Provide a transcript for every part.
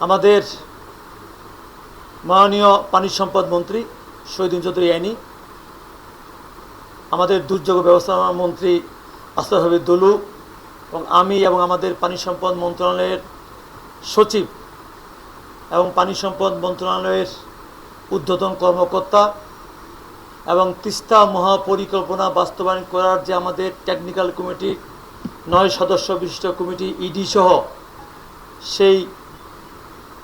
আমাদের মাননীয় পানি সম্পদ মন্ত্রী শহীদুল চৌধুরী আইনি, আমাদের দুর্যোগ ব্যবস্থাপনা মন্ত্রী আসাদ হাবিব দুলু এবং আমি এবং আমাদের পানি সম্পদ মন্ত্রণালয়ের সচিব এবং পানি সম্পদ মন্ত্রণালয়ের ঊর্ধ্বতন কর্মকর্তা এবং তিস্তা মহাপরিকল্পনা বাস্তবায়ন করার যে আমাদের টেকনিক্যাল কমিটি 9 সদস্য বিশিষ্ট কমিটি ইডি সহ সেই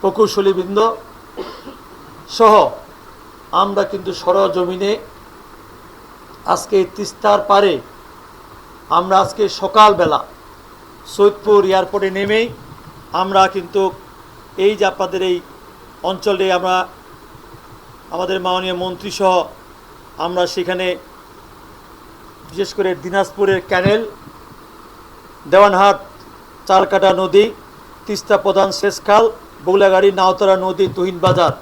প্রকৌশলীবৃন্দ সহ আমরা কিন্তু সরজমিনে আজকে তিস্তার পারে আমরা আজকে সকালবেলা সৈয়দপুর এয়ারপোর্টে নেমেই আমরা কিন্তু এই যে আপনাদের এই অঞ্চলে আমরা আমাদের মাননীয় মন্ত্রী সহ আমরা সেখানে বিশেষ করে দিনাজপুরের ক্যানেল, দেওয়ানহাট চারকাটা নদী, তিস্তা প্রধান সেচখাল, বগুলাগাড়ি নাওতারা নদী, তুহিন বাজার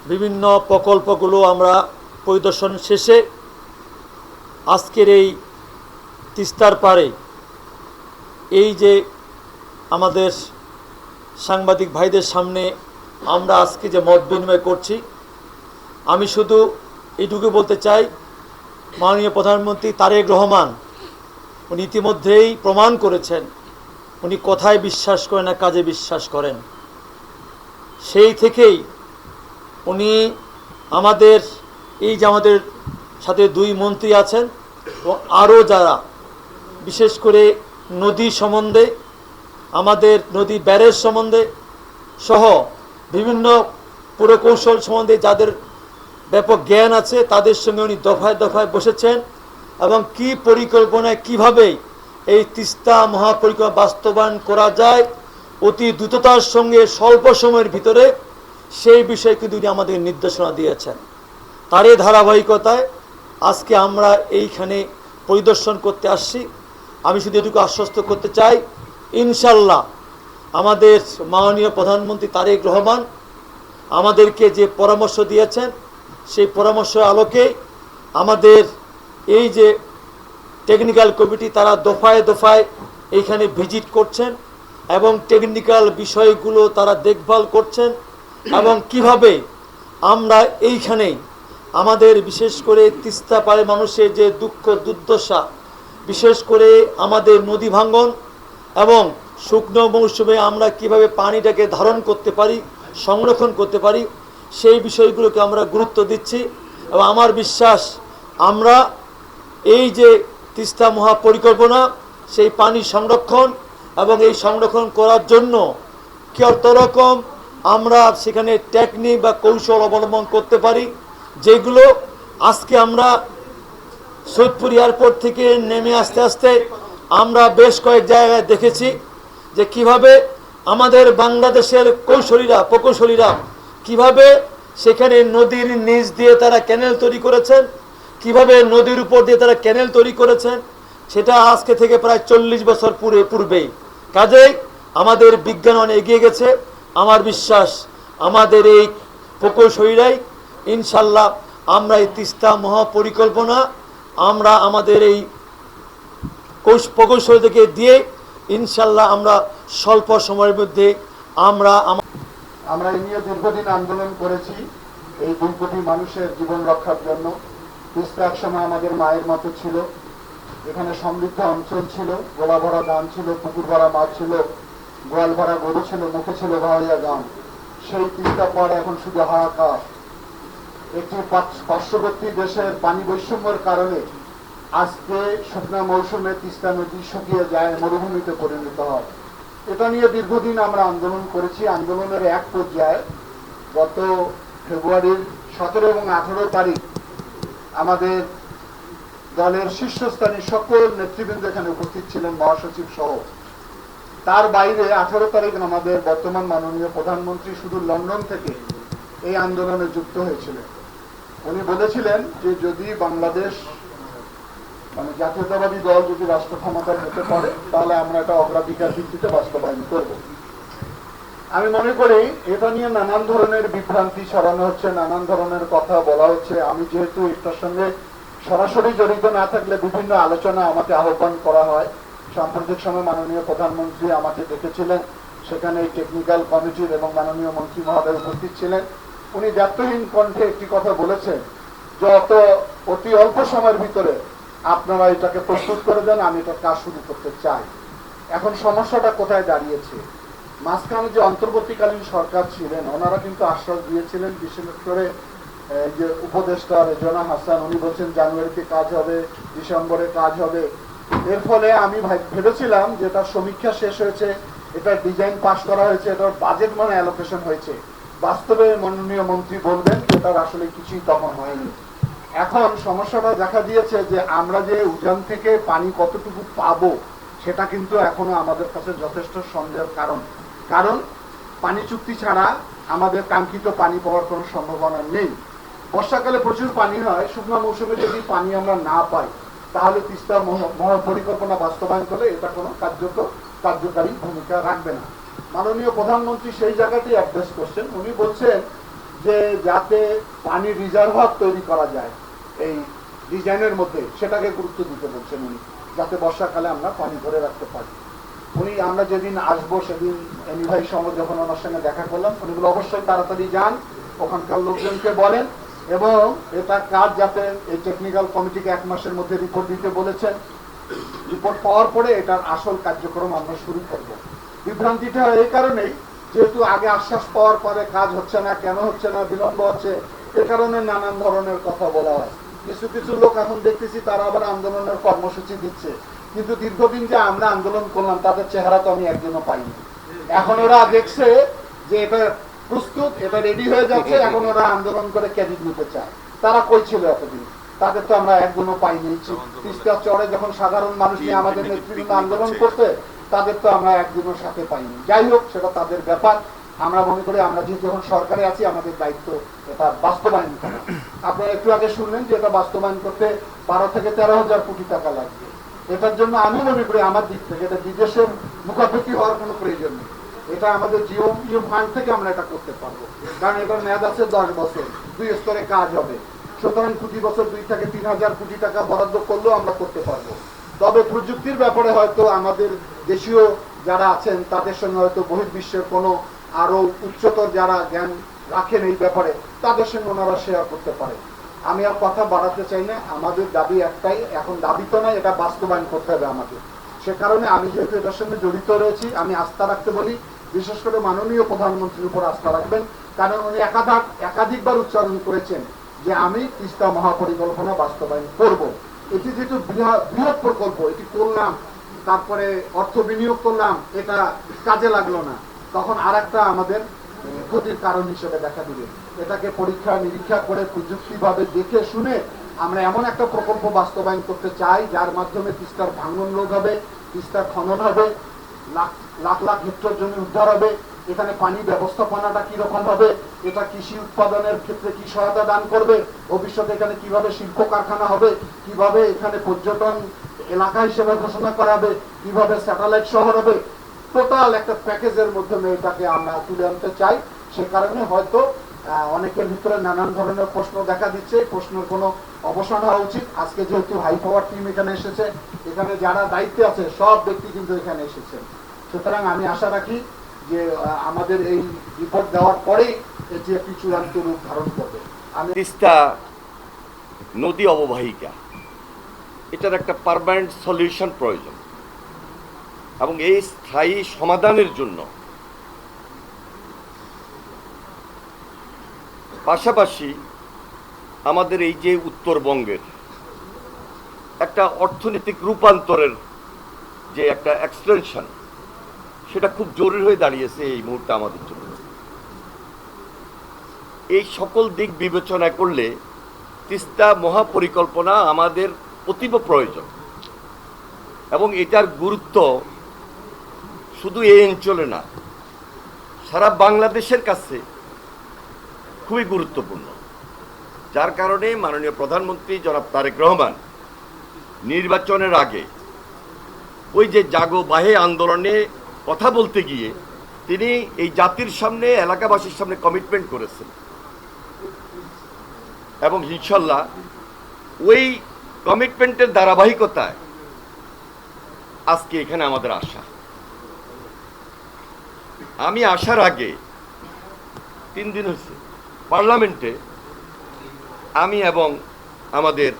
বিভিন্ন প্রকল্পগুলো আমরা পরিদর্শন শেষে আজকের এই তিস্তার পারে এই যে আমাদের সাংবাদিক ভাইদের সামনে আমরা আজকে যে মত বিনিময় করছি, আমি শুধু এইটুকু বলতে চাই, মাননীয় প্রধানমন্ত্রী তারেক রহমান উনি ইতিমধ্যেই প্রমাণ করেছেন উনি কথায় বিশ্বাস করেন না, কাজে বিশ্বাস করেন। সেই থেকেই উনি আমাদের এই যে আমাদের সাথে 2 মন্ত্রী আছেন এবং আরও যারা বিশেষ করে নদী সম্বন্ধে, আমাদের নদী ব্যারেজ সম্বন্ধে সহ বিভিন্ন পুরকৌশল সম্বন্ধে যাদের ব্যাপক জ্ঞান আছে তাদের সঙ্গে উনি দফায় দফায় বসেছেন এবং কি পরিকল্পনায় কিভাবে এই তিস্তা মহাপরিকল্পনা বাস্তবায়ন করা যায় অতি দ্রুততার সঙ্গে স্বল্প সময়ের ভিতরে, সেই বিষয়ে কিন্তু উনি আমাদের নির্দেশনা দিয়েছেন। তারই ধারাবাহিকতায় আজকে আমরা এইখানে পরিদর্শন করতে আসছি। আমি শুধু এটুকু আশ্বস্ত করতে চাই, ইনশাল্লাহ আমাদের মাননীয় প্রধানমন্ত্রী তারেক রহমান আমাদেরকে যে পরামর্শ দিয়েছেন সেই পরামর্শ আলোকে আমাদের এই যে টেকনিক্যাল কমিটি তারা দফায় দফায় এইখানে ভিজিট করছেন এবং টেকনিক্যাল বিষয়গুলো তারা দেখভাল করছেন এবং কিভাবে আমরা এইখানে আমাদের বিশেষ করে তিস্তা পাড়ে মানুষের যে দুঃখ দুর্দশা, বিশেষ করে আমাদের নদী ভাঙ্গন এবং শুকনো মৌসুমে আমরা কিভাবে পানিটাকে ধারণ করতে পারি, সংরক্ষণ করতে পারি, সেই বিষয়গুলোকে আমরা গুরুত্ব দিচ্ছি। এবং আমার বিশ্বাস আমরা এই যে তিস্তা মহাপরিকল্পনা সেই পানি সংরক্ষণ এবং এই সংরক্ষণ করার জন্য কত রকম আমরা সেখানে টেকনিক বা কৌশল অবলম্বন করতে পারি, যেগুলো আজকে আমরা সৈয়দপুর এয়ারপোর্ট থেকে নেমে আস্তে আস্তে আমরা বেশ কয়েক জায়গায় দেখেছি যে কিভাবে আমাদের বাংলাদেশের প্রকৌশলীরা কিভাবে সেখানে নদীর নিচ দিয়ে তারা ক্যানেল তৈরি করেছেন, কিভাবে নদীর উপর দিয়ে তারা ক্যানেল তৈরি করেছেন, সেটা আজকে থেকে প্রায় 40 বছর পূর্বেই। কাজেই আমাদের বিজ্ঞান অনেক এগিয়ে গেছে। আমার বিশ্বাস আমাদের এই প্রকৌশলীরাই ইনশাল্লাহ আমরা এই তিস্তা মহাপরিকল্পনা আমরা আমাদের এই প্রকৌশলীদেরকে দিয়ে ইনশাল্লাহ আমরা স্বল্প সময়ের মধ্যে আমরা এই নিয়ে দীর্ঘদিন আন্দোলন করেছি এই 2 কোটি মানুষের জীবন রক্ষার জন্য। তিস্তা এক সময় আমাদের মায়ের মতো ছিল, এখানে সমৃদ্ধ অঞ্চল ছিল, গোলা ভরা ধান ছিল, পুকুর ভরা মাছ ছিল, গোয়াল ভরা গরু ছিল, মুখে ছিল ভাওয়াইয়া গান। সেই তিস্তা পাড় এখন শুধু হাহাকার। একটি পার্শ্ববর্তী দেশের পানি বৈষম্যের কারণে আজকে শুকনা মৌসুমে তিস্তা নদী শুকিয়ে যায়, মরুভূমিতে পরিণত হয়। এটা নিয়ে দীর্ঘদিন আমরা আন্দোলন করেছি। আন্দোলনের এক পর্যায়ে গত ফেব্রুয়ারির 17 এবং 18 তারিখ আমাদের দলের শীর্ষস্থানীয় সকল নেতৃবৃন্দ এখানে উপস্থিত ছিলেন, মহাসচিব সহ। তার বাইরে 18 তারিখ আমাদের বর্তমান মাননীয় প্রধানমন্ত্রী শুধু লন্ডন থেকে এই আন্দোলনে যুক্ত হয়েছিলেন। উনি বলেছিলেন যে যদি বাংলাদেশ জাতীয়তাবাদী দল যদি রাষ্ট্র ক্ষমতার হতে পারে তাহলে আমরা এটা অগ্রাধিকার ভিত্তিতে বাস্তবায়ন করব। আমি মনে করি এটা নিয়ে নানান ধরনের বিভ্রান্তি ছড়ানো হচ্ছে, নানান ধরনের কথা বলা হচ্ছে। আমি যেহেতু এটার সঙ্গে সরাসরি জড়িত না থাকলে বিভিন্ন আলোচনা আমাকে আহ্বান করা হয়। সাম্প্রতিক সময় মাননীয় প্রধানমন্ত্রী আমাকে ডেকেছিলেন সেখানে টেকনিক্যাল কমিটির এবং মাননীয় মন্ত্রী মহোদয় উপস্থিত ছিলেন। উনি দায়িত্বহীন কণ্ঠে একটি কথা বলেছেন যে অতি অল্প সময়ের ভিতরে আপনারা এটাকে প্রস্তুত করে দেন, আমি এটা কাজ শুরু করতে চাই। এখন সমস্যাটা কোথায় দাঁড়িয়েছে? মাঝখানে যে অন্তর্বর্তীকালীন সরকার ছিলেন ওনারা কিন্তু আশ্বাস দিয়েছিলেন, বিশেষ করে যে উপদেষ্টা রেজওয়ানা হাসান, উনি বলছেন জানুয়ারিতে কাজ হবে, ডিসেম্বরে কাজ হবে। এর ফলে আমি ভেবেছিলাম যে তার সমীক্ষা শেষ হয়েছে, এটার ডিজাইন পাস করা হয়েছে, এটার বাজেট মানে অ্যালোকেশন হয়েছে। বাস্তবে মাননীয় মন্ত্রী বলবেন এটার আসলে কিছুই তখন হয়নি। এখন সমস্যাটা দেখা দিয়েছে যে আমরা যে উজান থেকে পানি কতটুকু পাবো সেটা কিন্তু এখনো আমাদের কাছে যথেষ্ট সন্দেহের কারণ পানি চুক্তি ছাড়া আমাদের কাঙ্ক্ষিত পানি পাওয়ার কোনো সম্ভাবনা নেই। বর্ষাকালে প্রচুর পানি হয়, শুকনো মৌসুমে যদি পানি আমরা না পাই তাহলে তিস্তার মহাপরিকল্পনা বাস্তবায়ন করলে এটা কোনো কার্যকারী ভূমিকা রাখবে না। মাননীয় প্রধানমন্ত্রী সেই জায়গাতেই অ্যাড্রেস করছেন। উনি বলছেন যে যাতে পানির রিজার্ভার তৈরি করা যায় এই ডিজাইনের মধ্যে, সেটাকে গুরুত্ব দিতে বলছেন উনি, যাতে বর্ষাকালে আমরা পানি ধরে রাখতে পারি। আমরা যেদিন আসবো সেদিন এনি ভাই সঙ্গে যখন ওনার সঙ্গে দেখা করলাম, উনি বলে অবশ্যই তাড়াতাড়ি যান, ওখানকার লোকজনকে বলেন এবং এটা কাজ যাতে এই টেকনিক্যাল কমিটিকে 1 মাসের মধ্যে রিপোর্ট দিতে বলেছেন। রিপোর্ট পাওয়ার পরে এটার আসল কার্যক্রম আমরা শুরু করব। বিভ্রান্তিটা এই কারণেই, যেহেতু আগে আশ্বাস পাওয়ার পরে কাজ হচ্ছে না, কেন হচ্ছে না, বিলম্ব হচ্ছে, এ কারণে নানান ধরনের কথা বলা হয়। কিছু কিছু লোক এখন দেখতেছি তারা আবার আন্দোলনের কর্মসূচি দিচ্ছে, কিন্তু দীর্ঘদিন যে আমরা আন্দোলন করলাম তাদের চেহারা তো আমি একদিনও পাইনি। এখন ওরা দেখছে যে এটা প্রস্তুত, এটা রেডি হয়ে যাচ্ছে, এখন ওরা আন্দোলন করে ক্রেডিট নিতে চায়। তারা কই ছিল এতদিন? তাদের তো আমরা একদিনও পাইনি। তিস্তার চরে যখন সাধারণ মানুষ নিয়ে আমাদের নেতৃবৃন্দ আন্দোলন করতে, তাদের তো আমরা একদিনও সাথে পাইনি। যাই হোক, সেটা তাদের ব্যাপার। আমরা মনে করি আমরা যেহেতু এখন সরকারে আছি, আমাদের দায়িত্ব এটা বাস্তবায়ন করা। আপনারা একটু আগে শুনলেন যে এটা বাস্তবায়ন করতে 12 থেকে 13,000 কোটি টাকা লাগবে। এটার জন্য আমি মনে করি আমার দিক থেকে এটা বিদেশের মুখাপেক্ষি হওয়ার কোনো প্রয়োজন নেই। এটা আমাদের জিও ফান্ড থেকে আমরা এটা করতে পারবো, কারণ এটার মেয়াদ আছে 10 বছর, 2 স্তরে কাজ হবে। সুতরাং প্রতি বছর 2 থেকে 3,000 কোটি টাকা বরাদ্দ করলেও আমরা করতে পারবো। তবে প্রযুক্তির ব্যাপারে হয়তো আমাদের দেশীয় যারা আছেন তাদের সঙ্গে হয়তো বহির্বিশ্বের কোনো আরো উচ্চতর যারা জ্ঞান রাখেন এই ব্যাপারে, তাদের সঙ্গে ওনারা শেয়ার করতে পারে। আমি আর কথা বাড়াতে চাই না, আমাদের দাবি একটাই, এখন দাবি তো নয়, এটা বাস্তবায়ন করতে হবে আমাদের। সে কারণে আমি যেহেতু এটার সঙ্গে জড়িত রয়েছি, আমি আস্থা রাখতে বলি, বিশেষ করে মাননীয় প্রধানমন্ত্রীর উপর আস্থা রাখবেন, কারণ উনি একাধিকবার উচ্চারণ করেছেন যে আমি তিস্তা মহাপরিকল্পনা বাস্তবায়ন করব। এটি যেহেতু বৃহৎ প্রকল্প, এটি করলাম, তারপরে অর্থ বিনিয়োগ করলাম, এটা কাজে লাগলো না, তখন আর একটা আমাদের ক্ষতির কারণ হিসেবে দেখা দিবে। এটাকে পরীক্ষা নিরীক্ষা করে প্রযুক্তিভাবে দেখে শুনে আমরা এমন একটা প্রকল্প বাস্তবায়ন করতে চাই যার মাধ্যমে তিস্তার ভাঙন রোধ হবে, তিস্তার খনন হবে, লাখ লাখ হেক্টর জমি উদ্ধার হবে, এখানে পানি ব্যবস্থাপনাটা কিরকম হবে, এটা কৃষি উৎপাদনের ক্ষেত্রে কি সহায়তা দান করবে, ভবিষ্যতে এখানে কিভাবে শিল্প কারখানা হবে, কিভাবে এখানে পর্যটন এলাকা হিসেবে ঘোষণা করা হবে, কিভাবে স্যাটেলাইট শহর হবে, টোটাল একটা প্যাকেজের মাধ্যমে এটাকে আমরা তুলে আনতে চাই। সে কারণে হয়তো অনেকের ভিতরে নানান ধরনের প্রশ্ন দেখা দিচ্ছে, প্রশ্নের কোনো অবসান হওয়া উচিত। আজকে যেহেতু হাই পাওয়ার টিম এখানে এসেছে, এখানে যারা দায়িত্বে আছে সব ব্যক্তি কিন্তু এখানে এসেছেন। সুতরাং আমি আশা রাখি যে আমাদের এই রিপোর্ট দেওয়ার পরেই এটি একটি চূড়ান্ত রূপ ধারণ করবে। তিস্তা নদী অববাহিকা, এটার একটা পার্মানেন্ট সলিউশন প্রয়োজন এবং এই স্থায়ী সমাধানের জন্য পাশাপাশি আমাদের এই যে উত্তরবঙ্গের একটা অর্থনৈতিক রূপান্তরের যে একটা এক্সটেনশন, সেটা খুব জরুরি হয়ে দাঁড়িয়েছে এই মুহূর্তে আমাদের জন্য। এই সকল দিক বিবেচনা করলে তিস্তা মহাপরিকল্পনা আমাদের অতীব প্রয়োজন এবং এটার গুরুত্ব শুধু এই অঞ্চলে না, সারা বাংলাদেশের কাছে খুবই গুরুত্বপূর্ণ। যার কারণে মাননীয় প্রধানমন্ত্রী জনাব তারেক রহমান নির্বাচনের আগে ওই যে জাগো বাহে আন্দোলনে কথা বলতে গিয়ে তিনি এই জাতির সামনে, এলাকাবাসীর সামনে কমিটমেন্ট করেছেন এবং ইনশাল্লাহ ওই কমিটমেন্টের ধারাবাহিকতায় আজকে এখানে আমাদের আশা। আমি আসার আগে 3 দিন হয়েছে পার্লামেন্টে আমি এবং আমাদের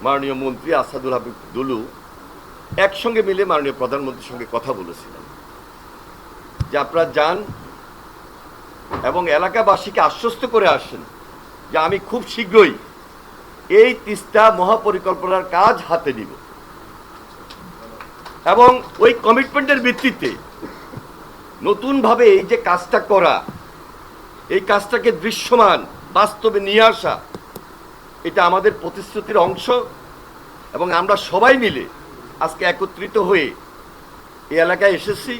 মাননীয় মন্ত্রী আসাদুল হাবিব দুলু একসঙ্গে মিলে মাননীয় প্রধানমন্ত্রীর সঙ্গে কথা বলেছিলাম যে আপনারা যান এবং এলাকাবাসীকে আশ্বস্ত করে আসেন যে আমি খুব শীঘ্রই এই তিস্তা মহাপরিকল্পনার কাজ হাতে নিব এবং ওই কমিটমেন্টের ভিত্তিতে নতুনভাবে এই যে কাজটা করা, এই কাজটাকে দৃশ্যমান বাস্তবে নিয়ে আসা, এটা আমাদের প্রতিশ্রুতির অংশ এবং আমরা সবাই মিলে আজকে একত্রিত হয়ে এই এলাকায় এসেছি,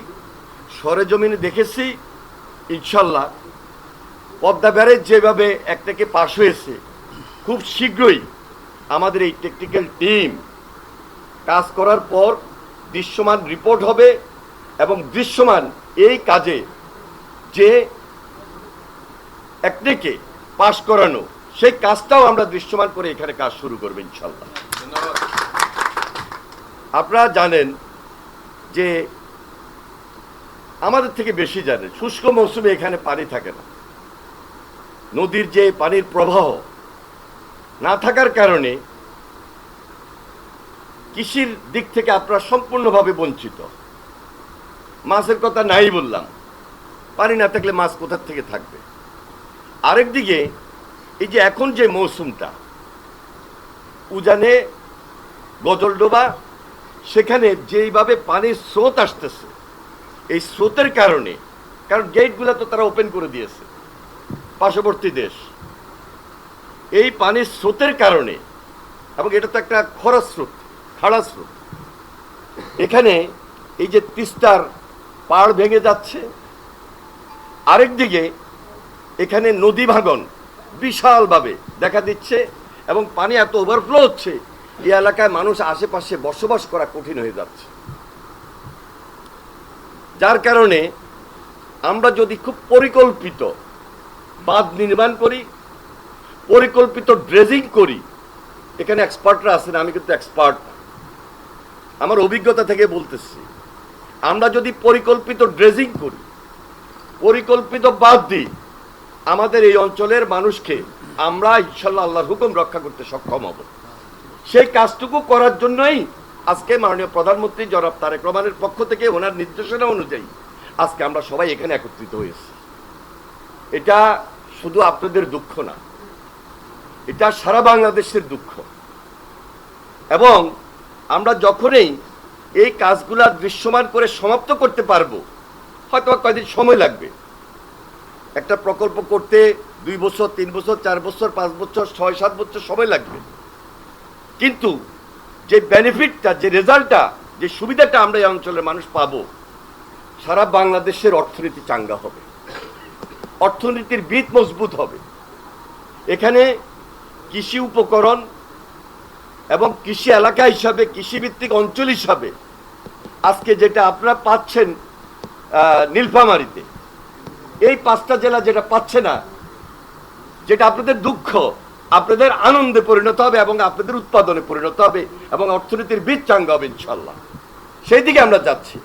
সরেজমিনে দেখেছি। ইনশাল্লাহ পদ্মা ব্যারেজ যেভাবে একটাকে পাশ হয়েছে, খুব শীঘ্রই আমাদের এই টেকনিক্যাল টিম কাজ করার পর দৃশ্যমান রিপোর্ট হবে এবং দৃশ্যমান এই কাজে যে একটাকে পাশ করানো, সেই কাজটাও আমরা দৃশ্যমান করে এখানে কাজ শুরু করবো ইনশাল্লাহ। আপনারা জানেন যে আমাদের থেকে বেশি জানেন শুষ্ক মৌসুমে এখানে পানি থাকে না। নদীর যে পানির প্রবাহ না থাকার কারণে কৃষির দিক থেকে আপনারা সম্পূর্ণভাবে বঞ্চিত। মাছের কথা নাই বললাম, পানি না থাকলে মাছ কোথা থেকে থাকবে। আরেকদিকে এই যে এখন যে মৌসুমটা, উজানে গজলডোবা, সেখানে যেইভাবে পানির স্রোত আসতেছে, এই স্রোতের কারণে, কারণ গেটগুলো তো তারা ওপেন করে দিয়েছে পার্শ্ববর্তী দেশ, এই পানির স্রোতের কারণে, এবং এটা তো একটা খরা স্রোত, খাড়া স্রোত, এখানে এই যে তিস্তার পাড় ভেঙে যাচ্ছে। আরেকদিকে এখানে নদী ভাঙন বিশালভাবে দেখা দিচ্ছে এবং পানি এত ওভারফ্লো হচ্ছে, এই এলাকায় মানুষ আশেপাশে বসবাস করা কঠিন হয়ে যাচ্ছে। যার কারণে আমরা যদি খুব পরিকল্পিত বাঁধ নির্মাণ করি, পরিকল্পিত ড্রেজিং করি, এখানে এক্সপার্টরা আছেন, আমি কিন্তু এক্সপার্ট না, আমার অভিজ্ঞতা থেকে বলতেছি, আমরা যদি পরিকল্পিত ড্রেজিং করি, পরিকল্পিত বাঁধ দিই, আমাদের এই অঞ্চলের মানুষকে আমরা ইনশাল্লাহ আল্লাহর হুকুম রক্ষা করতে সক্ষম হব। সেই কাজটুকু করার জন্যই আজকে মাননীয় প্রধানমন্ত্রী জনাব তারেক রহমানের পক্ষ থেকে ওনার নির্দেশনা অনুযায়ী আজকে আমরা সবাই এখানে একত্রিত হয়েছি। এটা শুধু আপনাদের দুঃখ না, এটা সারা বাংলাদেশের দুঃখ। এবং আমরা যখনই এই কাজগুলা দৃশ্যমান করে সমাপ্ত করতে পারবো, হয়তো কয়েকদিন সময় লাগবে। একটা প্রকল্প করতে 2 বছর, 3 বছর, 4 বছর, 5 বছর, 6-7 বছর সময় লাগবে, কিন্তু যে বেনিফিটটা, যে রেজাল্টটা, যে সুবিধাটা আমরা এই অঞ্চলের মানুষ পাবো, সারা বাংলাদেশের অর্থনীতি চাঙ্গা হবে, অর্থনীতির ভিত মজবুত হবে। এখানে কৃষি উপকরণ এবং কৃষি এলাকা হিসাবে, কৃষিভিত্তিক অঞ্চল হিসাবে আজকে যেটা আপনারা পাচ্ছেন নীলফামারীতে, এই 5টা জেলা যেটা পাচ্ছে না, যেটা আপনাদের দুঃখ, আপনাদের আনন্দে পরিণত হবে এবং আপনাদের উৎপাদনে পরিণত হবে এবং অর্থনীতির ভিত চাঙ্গা হবে ইনশাল্লাহ। সেই দিকে আমরা যাচ্ছি।